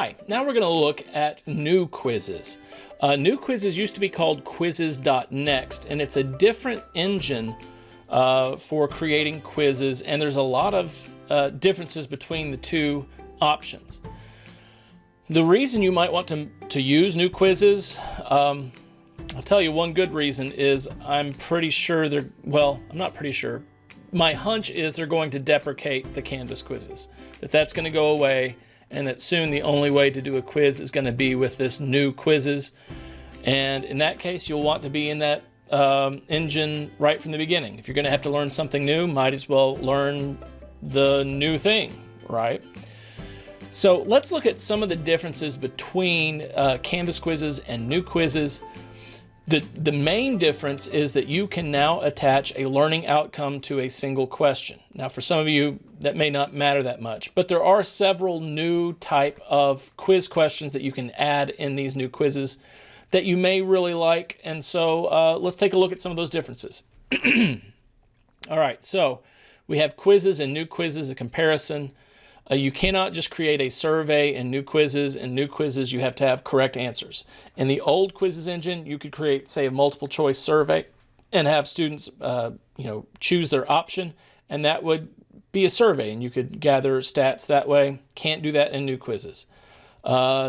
Hi, now we're going to look at new quizzes. New quizzes used to be called quizzes.next, and it's a different engine for creating quizzes, and there's a lot of differences between the two options. The reason you might want to use new quizzes, I'll tell you one good reason is I'm pretty sure I'm not pretty sure. My hunch is they're going to deprecate the Canvas quizzes, that's going to go away, and that soon the only way to do a quiz is going to be with this new quizzes. And in that case, you'll want to be in that engine right from the beginning. If you're going to have to learn something new, might as well learn the new thing, right? So let's look at some of the differences between Canvas quizzes and new quizzes. The main difference is that you can now attach a learning outcome to a single question. Now, for some of you, that may not matter that much, but there are several new type of quiz questions that you can add in these new quizzes that you may really like. And so let's take a look at some of those differences. All right, so we have quizzes and new quizzes, a comparison. You cannot just create a survey in new quizzes. In new quizzes, you have to have correct answers. In the old quizzes engine, you could create, say, a multiple choice survey and have students choose their option, and that would be a survey, and you could gather stats that way. Can't do that in new quizzes.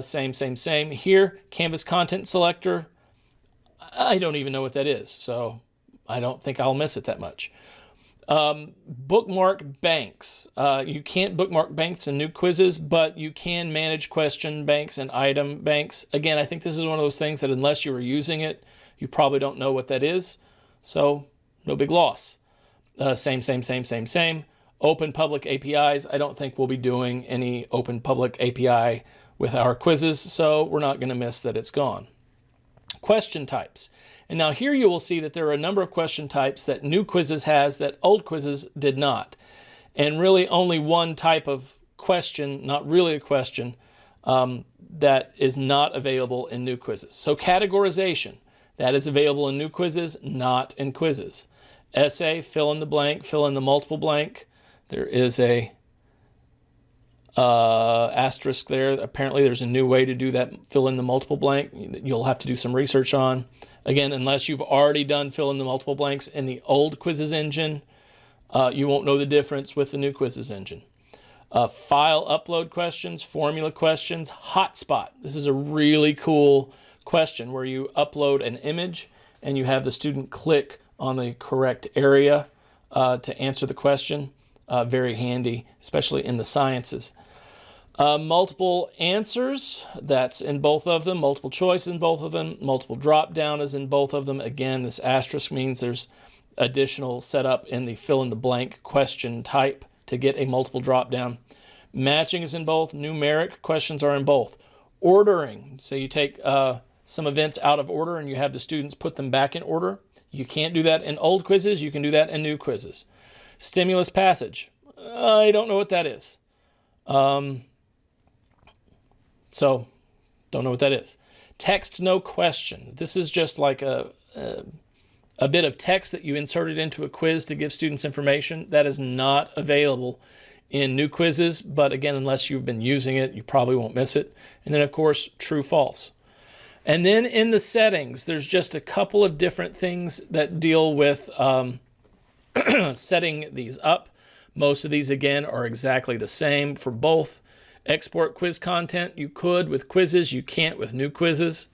Same. Here, Canvas Content Selector, I don't even know what that is, so I don't think I'll miss it that much. Bookmark banks. You can't bookmark banks in new quizzes, but you can manage question banks and item banks. Again, I think this is one of those things that unless you were using it, you probably don't know what that is. So no big loss. Same. Open public APIs. I don't think we'll be doing any open public API with our quizzes, so we're not going to miss that it's gone. Question types. And now here you will see that there are a number of question types that new quizzes has that old quizzes did not. And really only one type of question, not really a question, that is not available in new quizzes. So categorization, that is available in new quizzes, not in quizzes. Essay, fill in the blank, fill in the multiple blank. There is a asterisk there. Apparently there's a new way to do that, fill in the multiple blank. You'll have to do some research on. Again, unless you've already done fill in the multiple blanks in the old quizzes engine, you won't know the difference with the new quizzes engine. File upload questions, formula questions, hotspot. This is a really cool question where you upload an image and you have the student click on the correct area to answer the question. Very handy, especially in the sciences. Multiple answers, that's in both of them. Multiple choice in both of them. Multiple drop down is in both of them. Again, this asterisk means there's additional setup in the fill in the blank question type to get a multiple drop down. Matching is in both. Numeric questions are in both. Ordering, so you take some events out of order and you have the students put them back in order. You can't do that in old quizzes. You can do that in new quizzes. Stimulus passage, I don't know what that is. So, don't know what that is. Text no question. This is just like a bit of text that you inserted into a quiz to give students information. That is not available in new quizzes, but again, unless you've been using it, you probably won't miss it. And then, of course, true, false. And then in the settings, there's just a couple of different things that deal with setting these up. Most of these, again, are exactly the same for both. Export quiz content, you could with quizzes, you can't with new quizzes.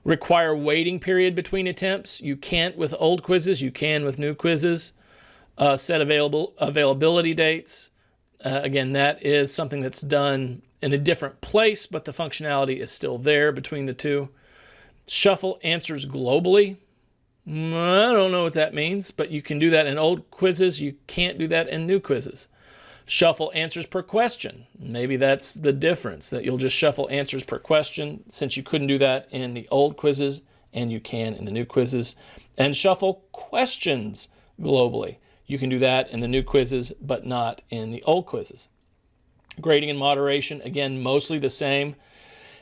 Require waiting period between attempts, you can't with old quizzes, you can with new quizzes. Set availability dates. Again, that is something that's done in a different place, but the functionality is still there between the two. Shuffle answers globally. I don't know what that means, but you can do that in old quizzes. You can't do that in new quizzes. Shuffle answers per question. Maybe that's the difference, that you'll just shuffle answers per question since you couldn't do that in the old quizzes and you can in the new quizzes. And shuffle questions globally. You can do that in the new quizzes, but not in the old quizzes. Grading and moderation, again, mostly the same,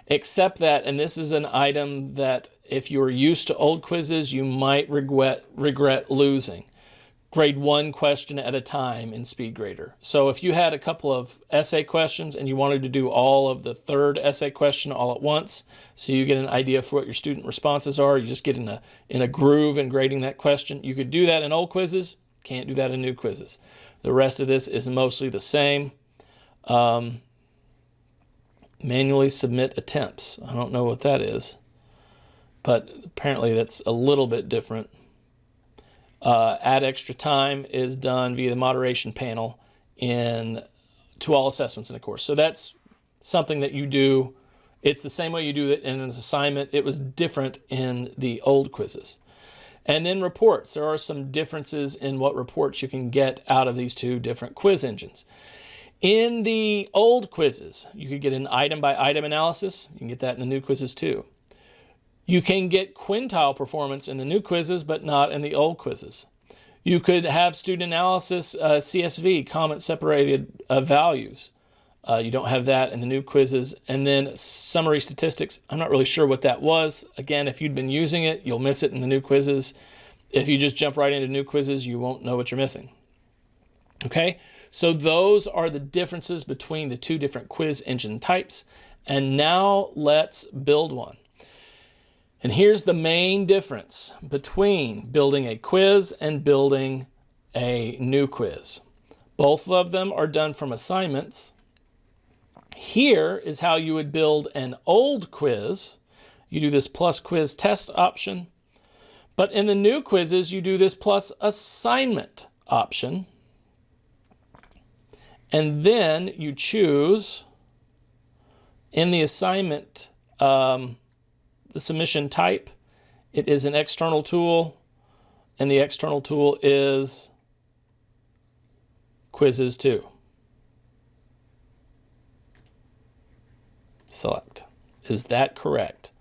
except that, and this is an item that if you're used to old quizzes, you might regret losing. grade one question at a time in SpeedGrader. So if you had a couple of essay questions and you wanted to do all of the third essay question all at once, so you get an idea for what your student responses are, you just get in a groove in grading that question. You could do that in old quizzes, can't do that in new quizzes. The rest of this is mostly the same. Manually submit attempts. I don't know what that is, but apparently that's a little bit different. Add extra time is done via the moderation panel to all assessments in the course. So that's something that you do. It's the same way you do it in an assignment. It was different in the old quizzes. And then reports. There are some differences in what reports you can get out of these two different quiz engines. In the old quizzes, you could get an item-by-item analysis. You can get that in the new quizzes too. You can get quintile performance in the new quizzes, but not in the old quizzes. You could have student analysis, CSV, comment-separated values. You don't have that in the new quizzes. And then summary statistics, I'm not really sure what that was. Again, if you'd been using it, you'll miss it in the new quizzes. If you just jump right into new quizzes, you won't know what you're missing. Okay, so those are the differences between the two different quiz engine types. And now let's build one. And here's the main difference between building a quiz and building a new quiz. Both of them are done from assignments. Here is how you would build an old quiz. You do this plus quiz test option. But in the new quizzes, you do this plus assignment option. And then you choose in the assignment, the submission type, it is an external tool, and the external tool is Quizzes 2. Select. Is that correct?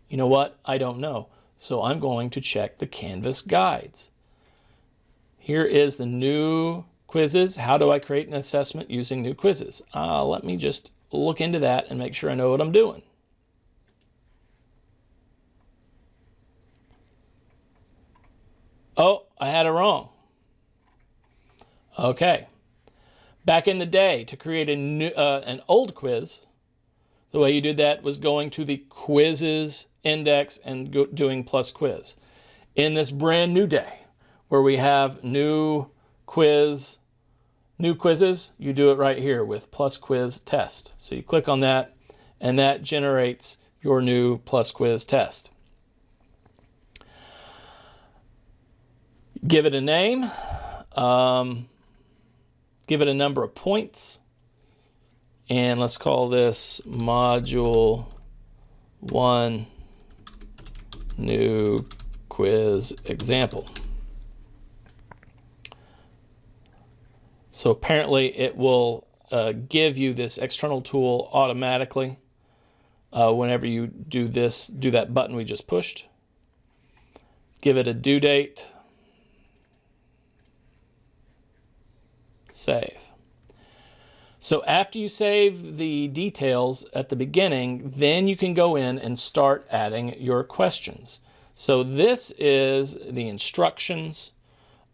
You know what? I don't know. So I'm going to check the Canvas guides. Here is the new quizzes. How do I create an assessment using new quizzes? Let me just look into that and make sure I know what I'm doing. Oh, I had it wrong. Okay. Back in the day, to create an old quiz, the way you did that was going to the quizzes index and doing plus quiz. In this brand new day, where we have new quizzes, you do it right here with plus quiz test. So you click on that, and that generates your new plus quiz test. Give it a name, give it a number of points, and let's call this Module 1 New Quiz Example. So apparently it will give you this external tool automatically whenever you do that button we just pushed. Give it a due date. Save. So after you save the details at the beginning, then you can go in and start adding your questions. So this is the instructions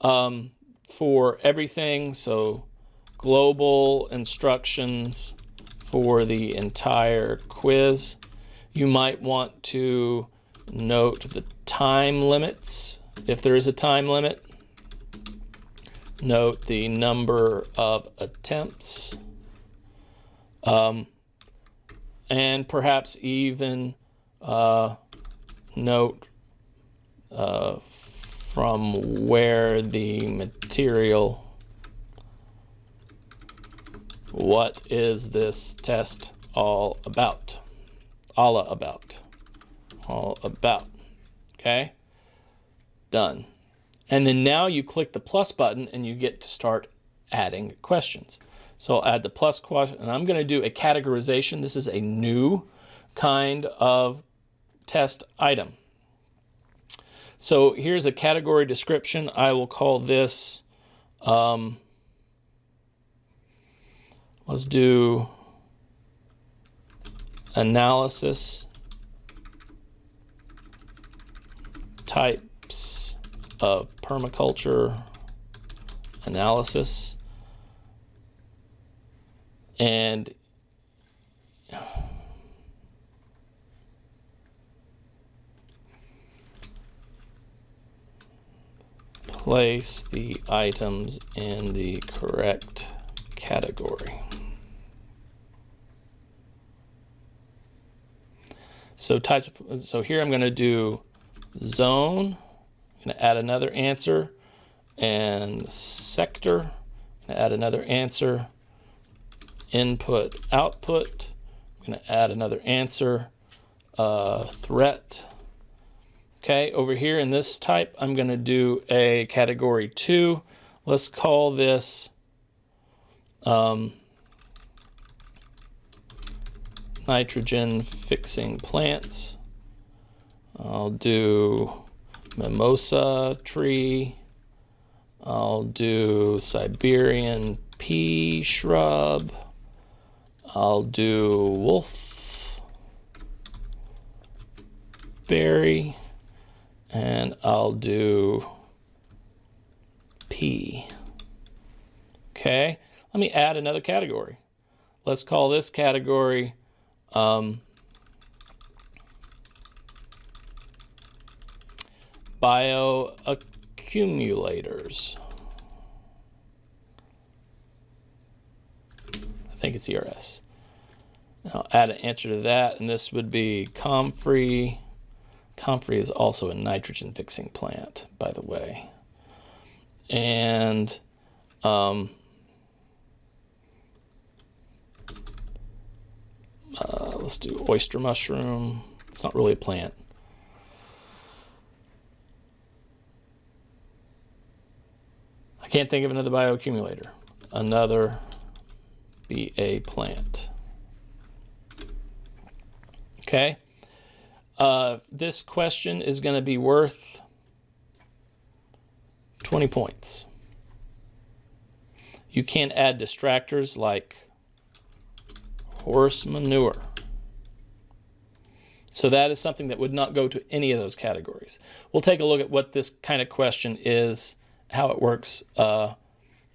for everything. So global instructions for the entire quiz. You might want to note the time limits, if there is a time limit. Note the number of attempts, and perhaps even note from where the material, what is this test all about? All about. Okay? Done. And then now you click the plus button and you get to start adding questions. So I'll add the plus question, and I'm going to do a categorization. This is a new kind of test item. So here's a category description. I will call this, let's do analysis types of permaculture analysis. And place the items in the correct category. So here I'm going to do zone. I'm going to add another answer, and sector. I'm going to add another answer. Input, output. I'm going to add another answer. Threat. Okay, over here in this type, I'm going to do a category 2. Let's call this nitrogen fixing plants. I'll do mimosa tree. I'll do Siberian pea shrub. I'll do wolf berry. And I'll do pea. Okay, let me add another category. Let's call this category bioaccumulators. I think it's ERS. I'll add an answer to that, and this would be Comfrey. Comfrey is also a nitrogen fixing plant, by the way. And let's do oyster mushroom. It's not really a plant. I can't think of another bioaccumulator. Another BA plant. Okay. This question is going to be worth 20 points. You can add distractors like horse manure. So that is something that would not go to any of those categories. We'll take a look at what this kind of question is, how it works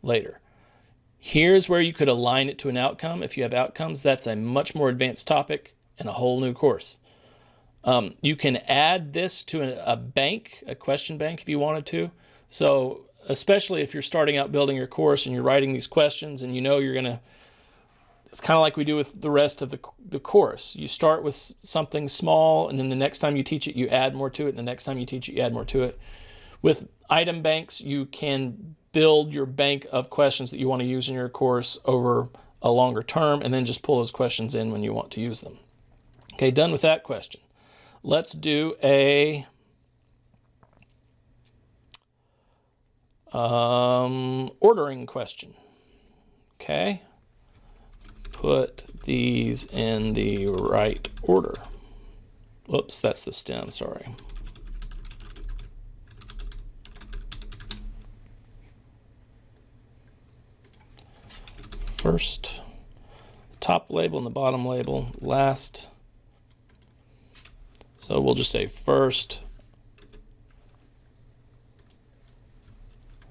later. Here's where you could align it to an outcome. If you have outcomes, that's a much more advanced topic and a whole new course. You can add this to a bank, a question bank, if you wanted to. So especially if you're starting out building your course and you're writing these questions and you know you're going to, it's kind of like we do with the rest of the course. You start with something small, and then the next time you teach it, you add more to it, and the next time you teach it, you add more to it. With item banks, you can build your bank of questions that you want to use in your course over a longer term, and then just pull those questions in when you want to use them. Okay, done with that question. Let's do a ordering question. Okay, put these in the right order. Whoops, that's the stem, sorry. First, top label and the bottom label last. So we'll just say first,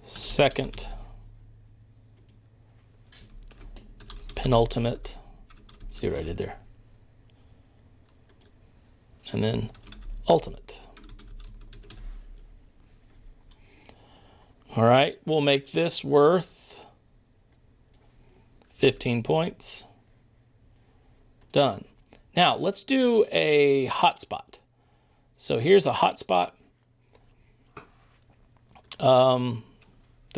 second, penultimate. See what I did there? And then ultimate. All right, we'll make this worth 15 points. Done. Now let's do a hotspot. So here's a hotspot. The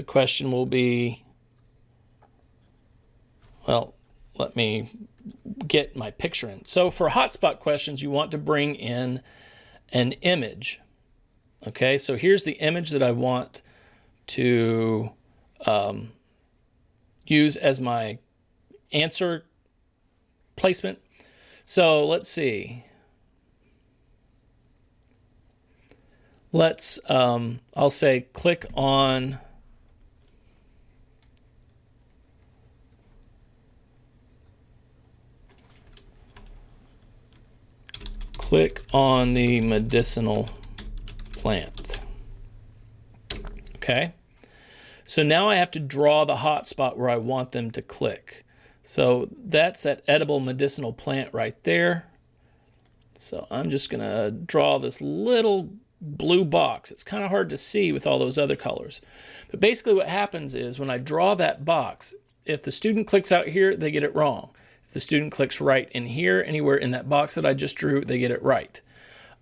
question will be, well, let me get my picture in. So for hotspot questions, you want to bring in an image. Okay, so here's the image that I want to use as my answer placement. So let's see. Let's, I'll say click on the medicinal plant. Okay. So now I have to draw the hotspot where I want them to click. So that's that edible medicinal plant right there. So I'm just going to draw this little blue box. It's kind of hard to see with all those other colors. But basically what happens is when I draw that box, if the student clicks out here, they get it wrong. If the student clicks right in here, anywhere in that box that I just drew, they get it right.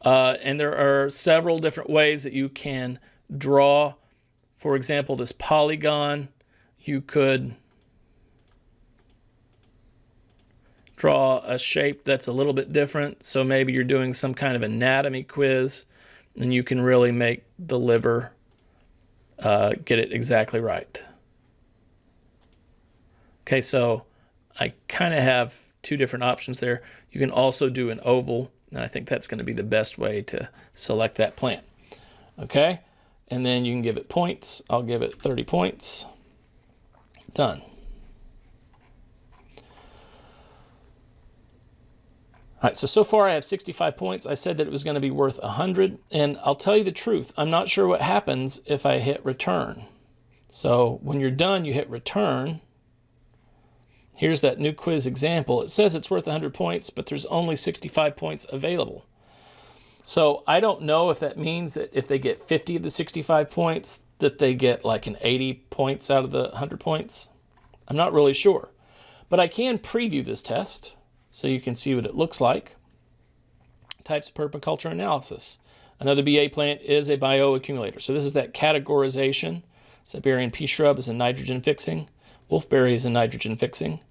And there are several different ways that you can draw. For example, this polygon, you could draw a shape that's a little bit different. So maybe you're doing some kind of anatomy quiz, and you can really make the liver get it exactly right. Okay, so I kind of have two different options there. You can also do an oval, and I think that's going to be the best way to select that plant. Okay, and then you can give it points. I'll give it 30 points. Done. All right, so far I have 65 points. I said that it was going to be worth 100, and I'll tell you the truth. I'm not sure what happens if I hit return. So when you're done, you hit return. Here's that new quiz example. It says it's worth 100 points, but there's only 65 points available. So I don't know if that means that if they get 50 of the 65 points, that they get like an 80 points out of the 100 points. I'm not really sure. But I can preview this test so you can see what it looks like. Types of permaculture analysis. Another BA plant is a bioaccumulator. So this is that categorization. Siberian pea shrub is a nitrogen fixing. Wolfberry is a nitrogen fixing.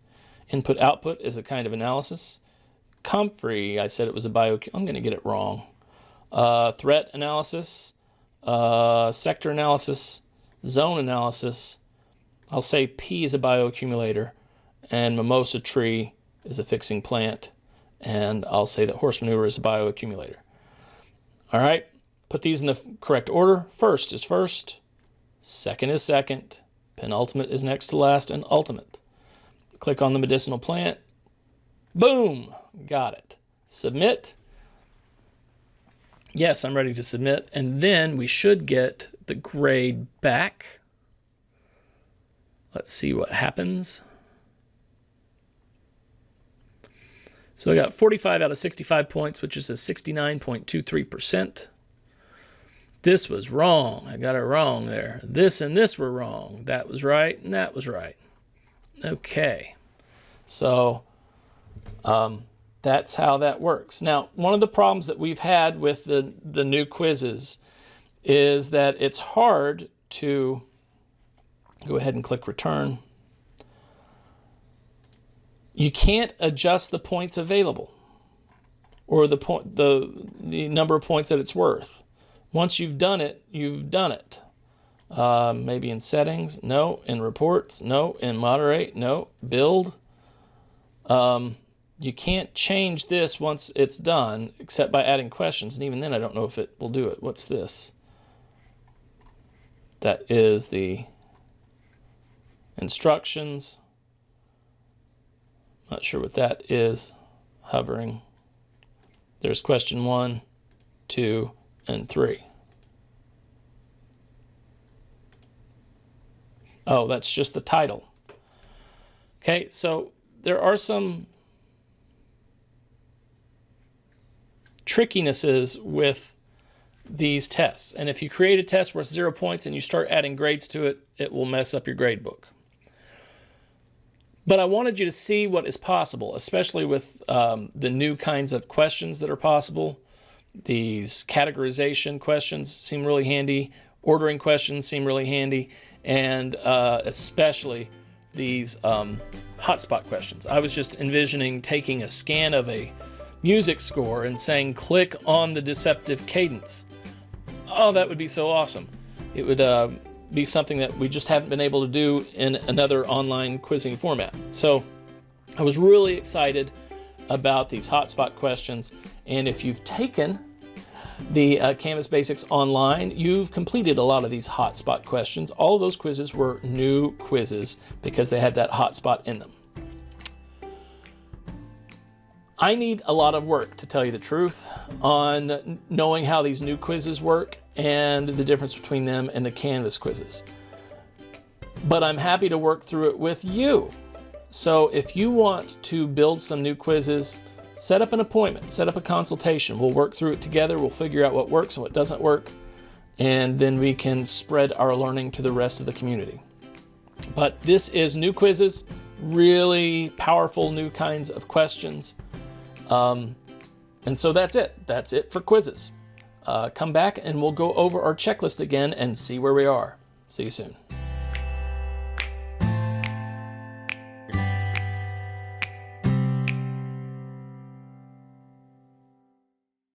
Input-output is a kind of analysis. Comfrey, I said it was a I'm going to get it wrong. Threat analysis, sector analysis, zone analysis. I'll say pea is a bioaccumulator, and mimosa tree is a fixing plant, and I'll say that horse manure is a bioaccumulator. All right, put these in the correct order. First is first, second is second, penultimate is next to last, and ultimate. Click on the medicinal plant. Boom, got it. Submit. Yes, I'm ready to submit, and then we should get the grade back. Let's see what happens. So I got 45 out of 65 points, which is a 69.23%. This was wrong. I got it wrong there. This and this were wrong. That was right, and that was right. Okay. So that's how that works. Now, one of the problems that we've had with the new quizzes is that it's hard to go ahead and click return. You can't adjust the points available or the number of points that it's worth. Once you've done it, you've done it. Maybe in settings, no. In reports, no. In moderate, no. Build. You can't change this once it's done except by adding questions, and even then I don't know if it will do it. What's this? That is the instructions. Not sure what that is. Hovering. There's question 1, 2, and 3. Oh, that's just the title. Okay, so there are some trickinesses with these tests. And if you create a test worth 0 points and you start adding grades to it, it will mess up your grade book. But I wanted you to see what is possible, especially with the new kinds of questions that are possible. These categorization questions seem really handy. Ordering questions seem really handy. And especially these hotspot questions. I was just envisioning taking a scan of a music score and saying, click on the deceptive cadence. Oh, that would be so awesome. It would be something that we just haven't been able to do in another online quizzing format. So I was really excited about these hotspot questions. And if you've taken the Canvas Basics online, you've completed a lot of these hotspot questions. All of those quizzes were new quizzes because they had that hotspot in them. I need a lot of work, to tell you the truth, on knowing how these new quizzes work and the difference between them and the Canvas quizzes. but I'm happy to work through it with you. So if you want to build some new quizzes, set up an appointment, set up a consultation. We'll work through it together. We'll figure out what works and what doesn't work, and then we can spread our learning to the rest of the community. But this is New Quizzes, really powerful new kinds of questions. And so that's it. That's it for quizzes. Come back and we'll go over our checklist again and see where we are. See you soon.